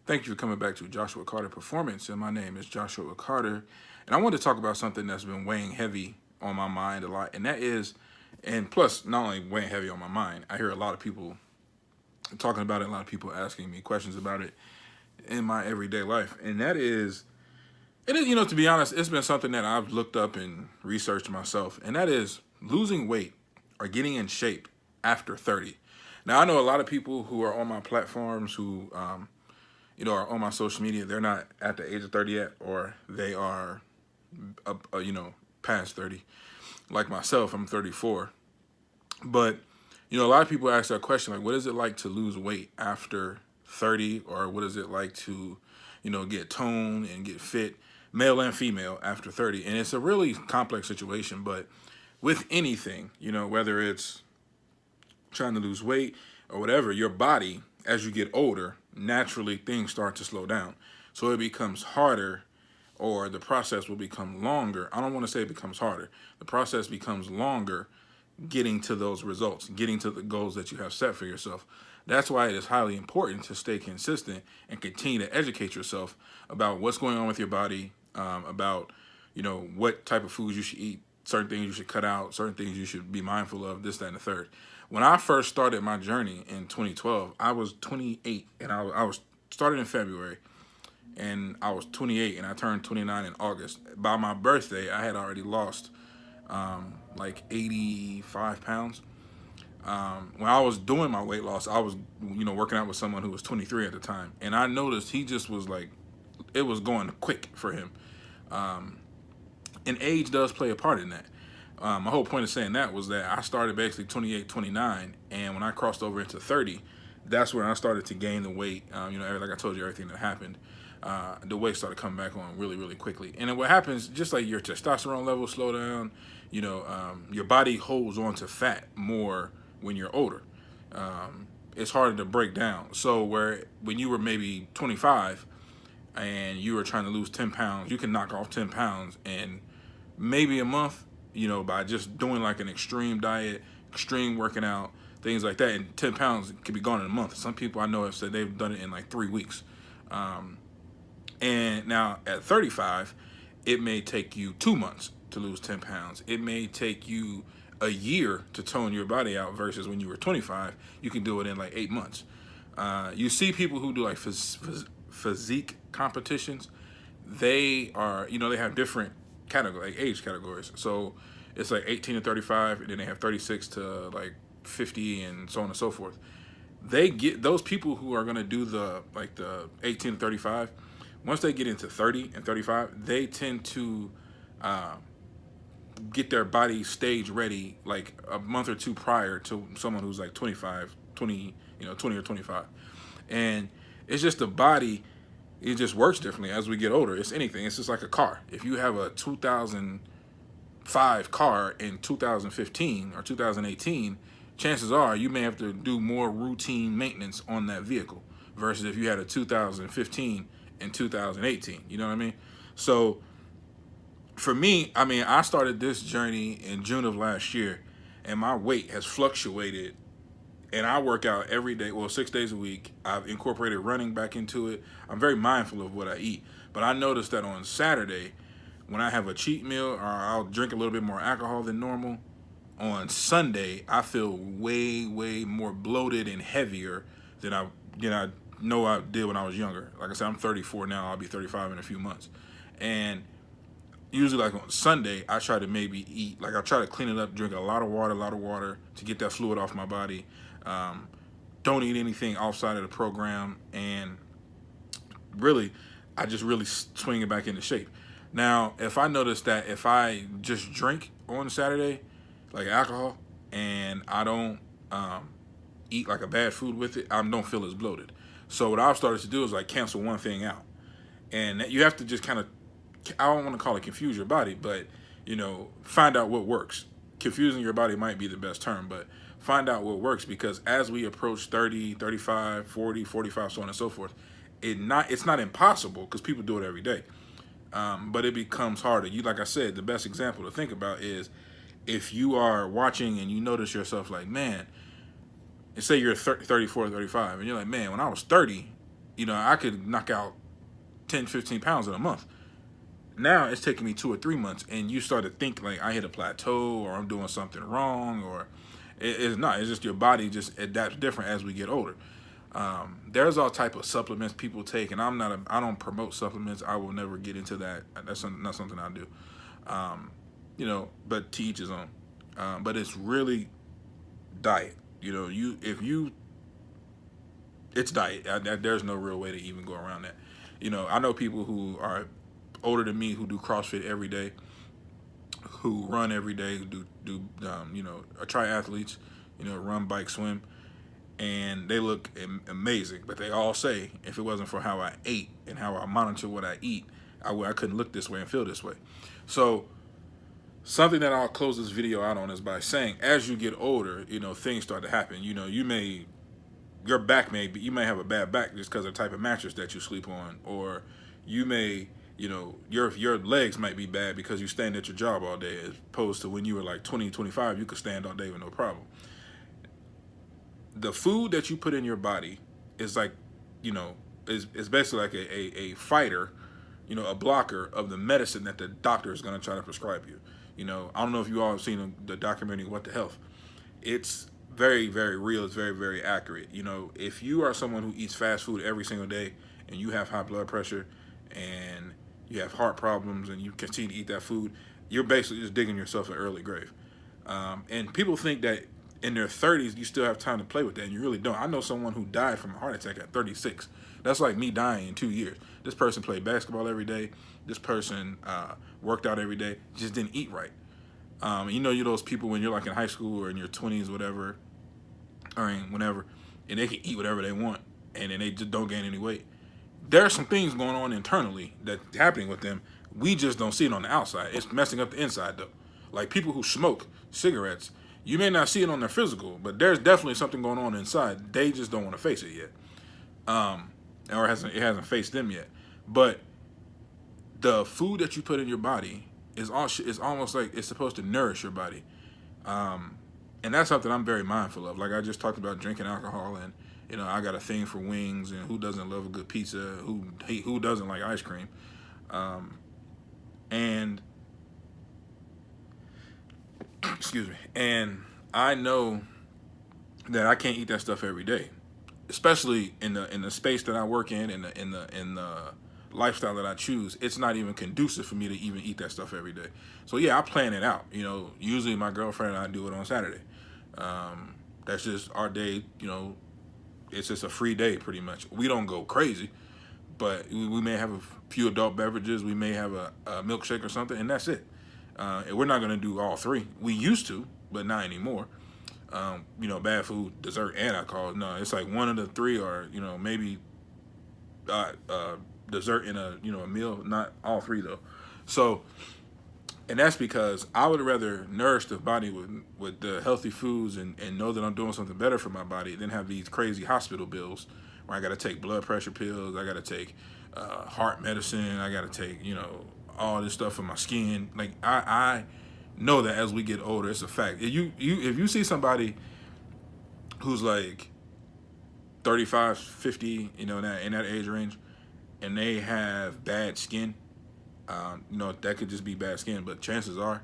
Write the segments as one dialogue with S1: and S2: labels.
S1: Thank you for coming back to Joshua Carter Performance, and my name is Joshua Carter, and I want to talk about something that's been weighing heavy on my mind a lot, and that is, and plus, not only weighing heavy on my mind, I hear a lot of people talking about it, a lot of people asking me questions about it in my everyday life, and that is, it is, to be honest, it's been something that I've looked up and researched myself, and that is losing weight or getting in shape after 30. Now, I know a lot of people who are on my platforms who are on my social media, they're not at the age of 30 yet, or they are, past 30. Like myself, I'm 34. But, a lot of people ask that question, like, what is it like to lose weight after 30? Or what is it like to, get toned and get fit, male and female, after 30? And it's a really complex situation. But with anything, whether it's trying to lose weight or whatever, your body, as you get older, naturally things start to slow down. So it becomes harder, or the process will become longer. I don't want to say it becomes harder. The process becomes longer getting to those results, getting to the goals that you have set for yourself. That's why it is highly important to stay consistent and continue to educate yourself about what's going on with your body, about what type of foods you should eat, certain things you should cut out, certain things you should be mindful of, this, that, and the third. When I first started my journey in 2012, I was 28, and I was started in February, and I was 28, and I turned 29 in August. By my birthday, I had already lost like 85 pounds. When I was doing my weight loss, I was, working out with someone who was 23 at the time, and I noticed he just was like, it was going quick for him. And age does play a part in that. My whole point of saying that was that I started basically 28, 29, and when I crossed over into 30, that's when I started to gain the weight. Like I told you, everything that happened, the weight started coming back on really, really quickly. And then what happens, just like your testosterone levels slow down, your body holds on to fat more when you're older. It's harder to break down. So where when you were maybe 25 and you were trying to lose 10 pounds, you can knock off 10 pounds in maybe a month, by just doing like an extreme diet, extreme working out, things like that. And 10 pounds can be gone in a month. Some people I know have said they've done it in like 3 weeks. And now at 35, it may take you 2 months to lose 10 pounds. It may take you a year to tone your body out versus when you were 25, you can do it in like 8 months. You see people who do like physique competitions. They are, they have different category, like age categories. So it's like 18 to 35, and then they have 36 to like 50, and so on and so forth. They get those people who are gonna do the 18 to 35. Once they get into 30 and 35, they tend to uh, get their body stage ready like a month or two prior to someone who's like 25, 20, 20 or 25. And it's just the body, it just works differently as we get older. It's anything. It's just like a car. If you have a 2005 car in 2015 or 2018, chances are you may have to do more routine maintenance on that vehicle versus if you had a 2015 and 2018. You know what I mean? So for me, I mean, I started this journey in June of last year, and my weight has fluctuated. And I work out every day, well, 6 days a week. I've incorporated running back into it. I'm very mindful of what I eat. But I noticed that on Saturday, when I have a cheat meal or I'll drink a little bit more alcohol than normal, on Sunday, I feel way, way more bloated and heavier than I know I did when I was younger. Like I said, I'm 34 now. I'll be 35 in a few months. And usually like on Sunday, I try to maybe eat, like I try to clean it up, drink a lot of water to get that fluid off my body. Um, don't eat anything outside of the program, and really, I just really swing it back into shape. Now, if I notice that if I just drink on Saturday, like alcohol, and I don't um, eat like a bad food with it, I don't feel as bloated. So what I've started to do is like cancel one thing out, and you have to just kind of, I don't want to call it confuse your body, but find out what works. Confusing your body might be the best term, but find out what works, because as we approach 30, 35, 40, 45, so on and so forth, it's not impossible because people do it every day. But it becomes harder. Like I said, the best example to think about is if you are watching and you notice yourself like, man, and say you're 34, 35, and you're like, man, when I was 30, You know, I could knock out 10, 15 pounds in a month. Now it's taking me 2 or 3 months, and you start to think like I hit a plateau or I'm doing something wrong, or it's not. It's just your body just adapts different as we get older. There's all type of supplements people take, and I don't promote supplements. I will never get into that. That's not something I do. You know, but to each his own. But it's really diet. You know, if you it's diet. There's no real way to even go around that. You know, I know people who are older than me who do CrossFit every day, who run every day, who do you know, are triathletes, you know, run, bike, swim, and they look amazing. But they all say, if it wasn't for how I ate and how I monitor what I eat, I couldn't look this way and feel this way. So something that I'll close this video out on is by saying, as you get older, you know, things start to happen. You know, your back you may have a bad back just because of the type of mattress that you sleep on, or you may, you know, your legs might be bad because you stand at your job all day, as opposed to when you were like 20, 25, you could stand all day with no problem. The food that you put in your body is like, you know, is basically like a fighter, you know, a blocker of the medicine that the doctor is going to try to prescribe you. You know, I don't know if you all have seen the documentary What the Health. It's very, very real. It's very, very accurate. You know, if you are someone who eats fast food every single day and you have high blood pressure and you have heart problems and you continue to eat that food, you're basically just digging yourself an early grave. And people think that in their 30s you still have time to play with that, and you really don't. I know someone who died from a heart attack at 36. That's like me dying in 2 years. This person played basketball every day. This person worked out every day, just didn't eat right. You know, you're those people when you're like in high school or in your 20s, whatever, or whenever, and they can eat whatever they want, and then they just don't gain any weight. There are some things going on internally that's happening with them. We just don't see it on the outside. It's messing up the inside, though. Like people who smoke cigarettes, you may not see it on their physical, but there's definitely something going on inside. They just don't want to face it yet, or it hasn't faced them yet. But the food that you put in your body is almost like it's supposed to nourish your body. And that's something I'm very mindful of. Like I just talked about drinking alcohol, and you know, I got a thing for wings, and who doesn't love a good pizza? Who doesn't like ice cream? And excuse me. And I know that I can't eat that stuff every day, especially in the space that I work in the lifestyle that I choose. It's not even conducive for me to even eat that stuff every day. So yeah, I plan it out. You know, usually my girlfriend and I do it on Saturday. That's just our day. You know, it's just a free day pretty much. We don't go crazy, but we may have a few adult beverages. We may have a milkshake or something, and that's it. And we're not going to do all three. We used to, but not anymore. You know, bad food, dessert, and alcohol. No, it's like one of the three, or you know, maybe dessert in a meal. Not all three though. So, and that's because I would rather nourish the body with the healthy foods and know that I'm doing something better for my body than have these crazy hospital bills where I got to take blood pressure pills, I got to take heart medicine, I got to take all this stuff for my skin. Like I know that as we get older, it's a fact. If you see somebody who's like 35, 50, in that age range, and they have bad skin, that could just be bad skin, but chances are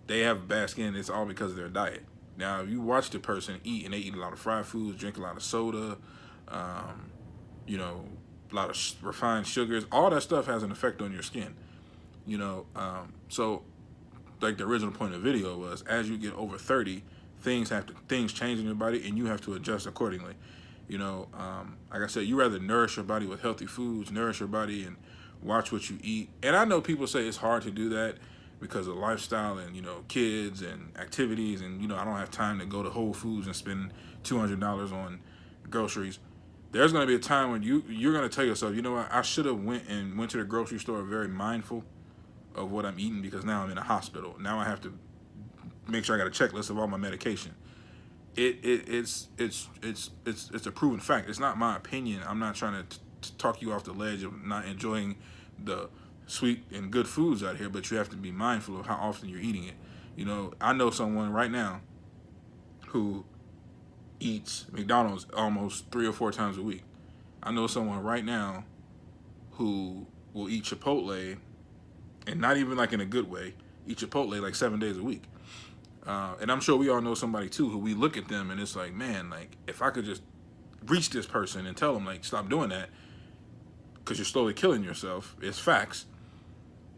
S1: they have bad skin. It's all because of their diet. Now, if you watch the person eat, and they eat a lot of fried foods, drink a lot of soda, a lot of refined sugars, all that stuff has an effect on your skin. So like the original point of the video was, as you get over 30, things change in your body, and you have to adjust accordingly. Like I said, you rather nourish your body with healthy foods, nourish your body, and watch what you eat. And I know people say it's hard to do that because of lifestyle and kids and activities, and I don't have time to go to Whole Foods and spend $200 on groceries. There's going to be a time when you're going to tell yourself, you know what, I should have went to the grocery store very mindful of what I'm eating, because now I'm in a hospital. Now I have to make sure I got a checklist of all my medication. It's a proven fact. It's not my opinion. I'm not trying to talk you off the ledge of not enjoying the sweet and good foods out here, but you have to be mindful of how often you're eating it. I know someone right now who eats McDonald's almost 3 or 4 times a week. I know someone right now who will eat Chipotle, and not even like in a good way, eat Chipotle like 7 days a week. And I'm sure we all know somebody too who we look at them and it's like, man, like if I could just reach this person and tell them like stop doing that because you're slowly killing yourself. It's facts.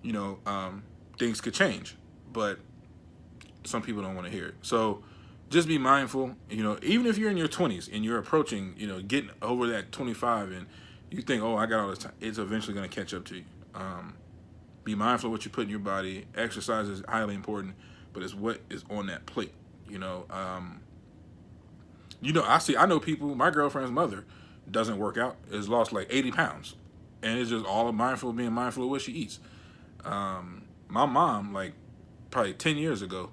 S1: You know, things could change, but some people don't want to hear it. So just be mindful. You know, even if you're in your 20s and you're approaching, you know, getting over that 25 and you think, oh, I got all this time, it's eventually going to catch up to you. Be mindful of what you put in your body. Exercise is highly important, but it's what is on that plate. You know, I know people. My girlfriend's mother doesn't work out. Has lost like 80 pounds, and it's just all mindful of being mindful of what she eats. My mom, like probably 10 years ago,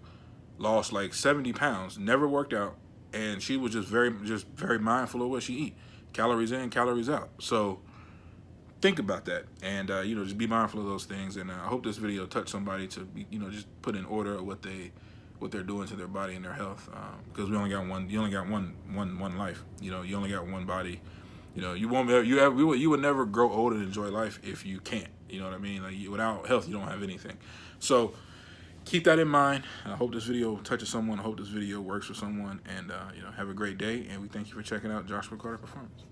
S1: lost like 70 pounds, never worked out, and she was just very mindful of what she eat, calories in, calories out. So think about that, and you know, just be mindful of those things. And I hope this video touched somebody to be, you know, just put in order what they're doing to their body and their health, because we only got one. You only got one life. You know, you only got one body. You know, you won't. You would never grow old and enjoy life if you can't. You know what I mean? Like without health, you don't have anything. So keep that in mind. I hope this video touches someone. I hope this video works for someone. And you know, have a great day. And we thank you for checking out Joshua Carter Performance.